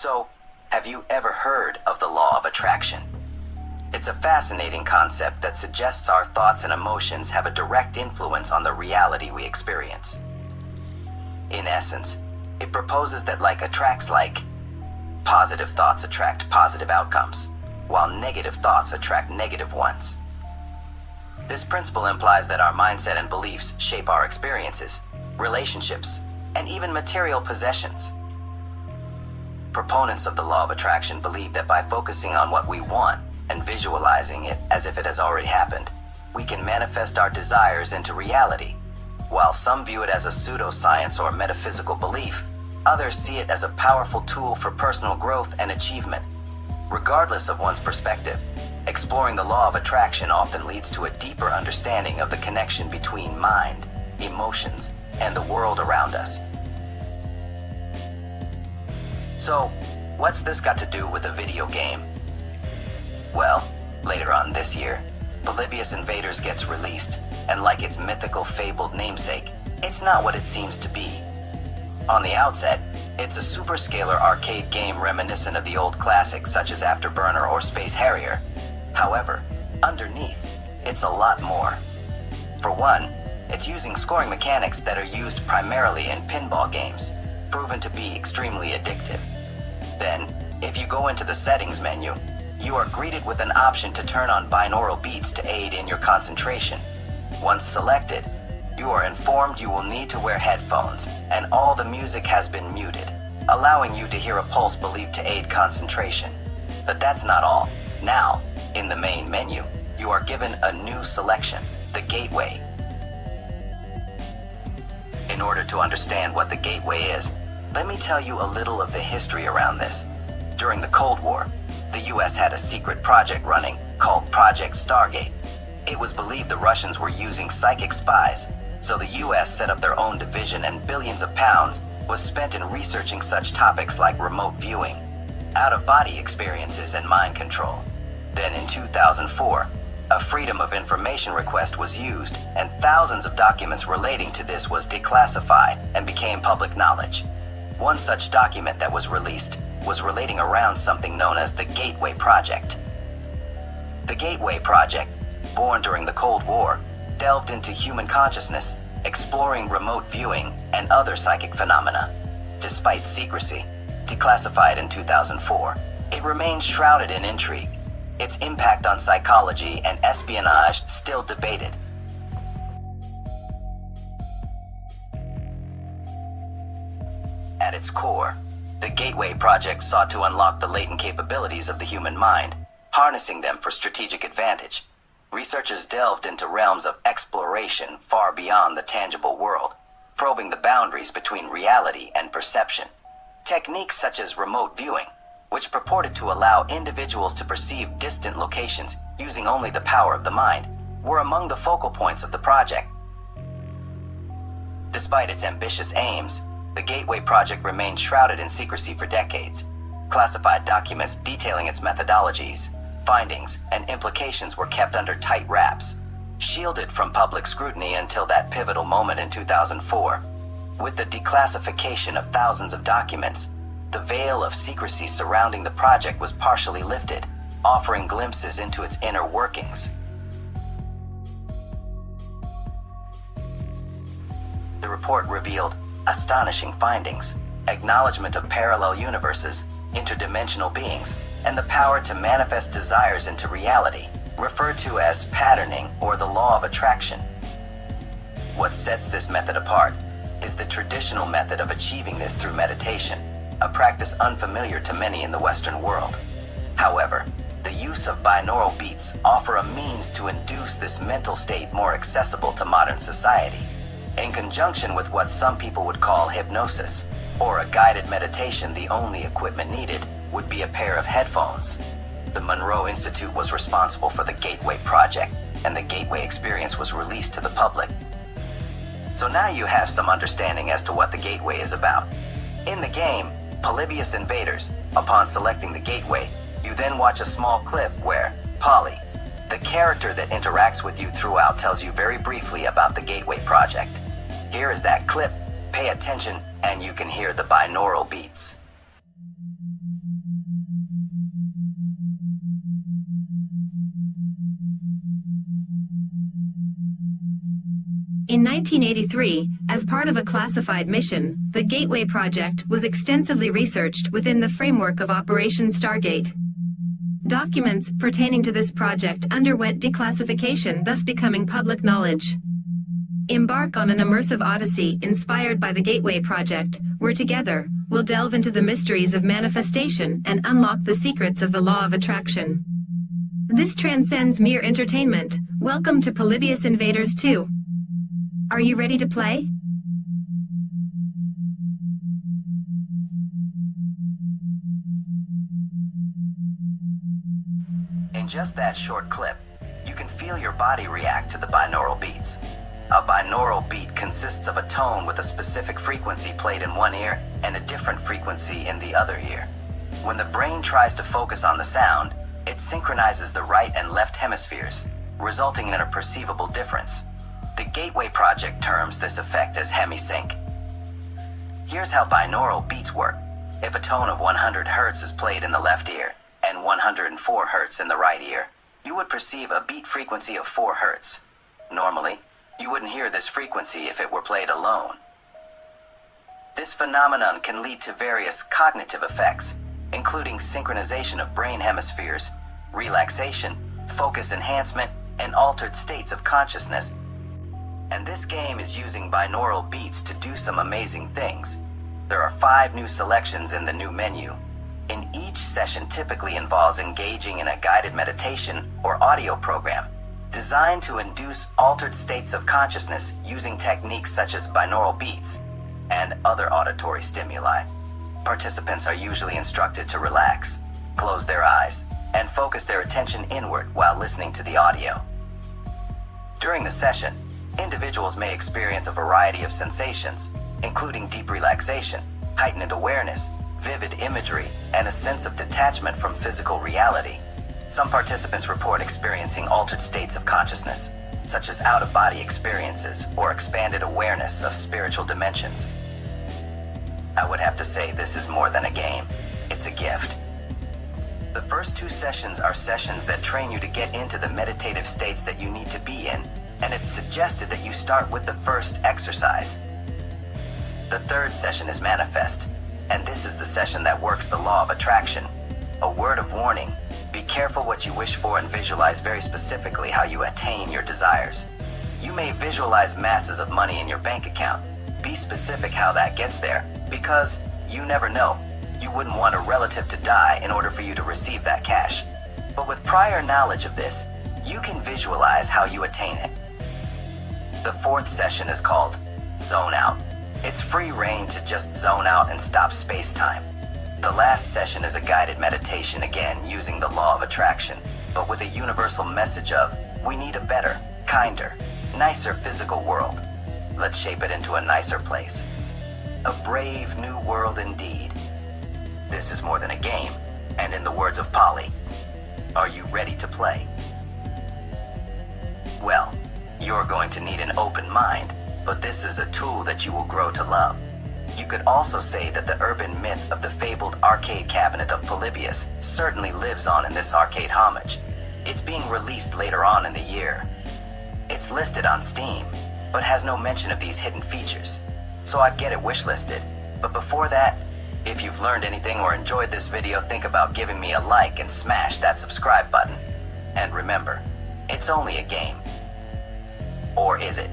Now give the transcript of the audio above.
So, have you ever heard of the law of attraction? It's a fascinating concept that suggests our thoughts and emotions have a direct influence on the reality we experience. In essence, it proposes that like attracts like. Positive thoughts attract positive outcomes, while negative thoughts attract negative ones. This principle implies that our mindset and beliefs shape our experiences, relationships, and even material possessions. Proponents of the law of attraction believe that by focusing on what we want and visualizing it as if it has already happened, we can manifest our desires into reality. While some view it as a pseudoscience or metaphysical belief, others see it as a powerful tool for personal growth and achievement. Regardless of one's perspective, exploring the law of attraction often leads to a deeper understanding of the connection between mind, emotions, and the world around us. So, what's this got to do with a video game? Well, later on this year, Polybius Invaders gets released, and like its mythical fabled namesake, it's not what it seems to be. On the outset, it's a superscalar arcade game reminiscent of the old classics such as Afterburner or Space Harrier. However, underneath, it's a lot more. For one, it's using scoring mechanics that are used primarily in pinball games, proven to be extremely addictive. Then, if you go into the settings menu, you are greeted with an option to turn on binaural beats to aid in your concentration. Once selected, you are informed you will need to wear headphones, and all the music has been muted, allowing you to hear a pulse believed to aid concentration. But that's not all. Now, in the main menu, you are given a new selection, the gateway. In order to understand what the gateway is, let me tell you a little of the history around this. During the Cold War, the US had a secret project running called Project Stargate. It was believed the Russians were using psychic spies, so the US set up their own division, and billions of pounds was spent in researching such topics like remote viewing, out-of-body experiences, and mind control. Then in 2004, a Freedom of Information request was used, and thousands of documents relating to this was declassified and became public knowledge. One such document that was released was relating around something known as the Gateway Project. The Gateway Project, born during the Cold War, delved into human consciousness, exploring remote viewing and other psychic phenomena. Despite secrecy, declassified in 2004, it remains shrouded in intrigue. Its impact on psychology and espionage still debated. At its core, the Gateway Project sought to unlock the latent capabilities of the human mind, harnessing them for strategic advantage. Researchers delved into realms of exploration far beyond the tangible world, probing the boundaries between reality and perception. Techniques such as remote viewing, which purported to allow individuals to perceive distant locations using only the power of the mind, were among the focal points of the project. Despite its ambitious aims, the Gateway Project remained shrouded in secrecy for decades. Classified documents detailing its methodologies, findings, and implications were kept under tight wraps, shielded from public scrutiny until that pivotal moment in 2004. With the declassification of thousands of documents, the veil of secrecy surrounding the project was partially lifted, offering glimpses into its inner workings. The report revealed astonishing findings, acknowledgement of parallel universes, interdimensional beings, and the power to manifest desires into reality, referred to as patterning or the law of attraction. What sets this method apart is the traditional method of achieving this through meditation, a practice unfamiliar to many in the Western world. However, the use of binaural beats offer a means to induce this mental state more accessible to modern society. In conjunction with what some people would call hypnosis, or a guided meditation, the only equipment needed would be a pair of headphones. The Monroe Institute was responsible for the Gateway Project, and the Gateway experience was released to the public. So now you have some understanding as to what the Gateway is about. In the game, Polybius Invaders, upon selecting the Gateway, you then watch a small clip where Poly, the character that interacts with you throughout, tells you very briefly about the Gateway Project. Here is that clip. Pay attention and you can hear the binaural beats. In 1983, as part of a classified mission, the Gateway Project was extensively researched within the framework of Operation Stargate. Documents pertaining to this project underwent declassification, thus becoming public knowledge. Embark on an immersive odyssey inspired by the Gateway Project, where together, we'll delve into the mysteries of manifestation and unlock the secrets of the law of attraction. This transcends mere entertainment. Welcome to Polybius Invaders 2. Are you ready to play? In just that short clip, you can feel your body react to the binaural beats. A binaural beat consists of a tone with a specific frequency played in one ear and a different frequency in the other ear. When the brain tries to focus on the sound, it synchronizes the right and left hemispheres, resulting in a perceivable difference. The Gateway Project terms this effect as Hemi-Sync. Here's how binaural beats work. If a tone of 100 Hz is played in the left ear and 104 Hz in the right ear, you would perceive a beat frequency of 4 Hz. Normally, you wouldn't hear this frequency if it were played alone. This phenomenon can lead to various cognitive effects, including synchronization of brain hemispheres, relaxation, focus enhancement, and altered states of consciousness. And this game is using binaural beats to do some amazing things. There are 5 new selections in the new menu. And each session typically involves engaging in a guided meditation or audio program, designed to induce altered states of consciousness using techniques such as binaural beats and other auditory stimuli. Participants are usually instructed to relax, close their eyes, and focus their attention inward while listening to the audio. During the session, individuals may experience a variety of sensations, including deep relaxation, heightened awareness, vivid imagery, and a sense of detachment from physical reality. Some participants report experiencing altered states of consciousness, such as out-of-body experiences or expanded awareness of spiritual dimensions. I would have to say this is more than a game. It's a gift. The first 2 sessions are sessions that train you to get into the meditative states that you need to be in, and it's suggested that you start with the first exercise. The 3rd session is Manifest, and this is the session that works the law of attraction. A word of warning: be careful what you wish for and visualize very specifically how you attain your desires. You may visualize masses of money in your bank account. Be specific how that gets there, because you never know. You wouldn't want a relative to die in order for you to receive that cash. But with prior knowledge of this, you can visualize how you attain it. The 4th session is called Zone Out. It's free reign to just zone out and stop space-time. The last session is a guided meditation, again using the law of attraction, but with a universal message of, we need a better, kinder, nicer physical world. Let's shape it into a nicer place. A brave new world indeed. This is more than a game, and in the words of Polly, are you ready to play? Well, you're going to need an open mind, but this is a tool that you will grow to love. You could also say that the urban myth of the fabled arcade cabinet of Polybius certainly lives on in this arcade homage. It's being released later on in the year. It's listed on Steam, but has no mention of these hidden features, so I'd get it wishlisted. But before that, if you've learned anything or enjoyed this video, think about giving me a like and smash that subscribe button. And remember, it's only a game. Or is it?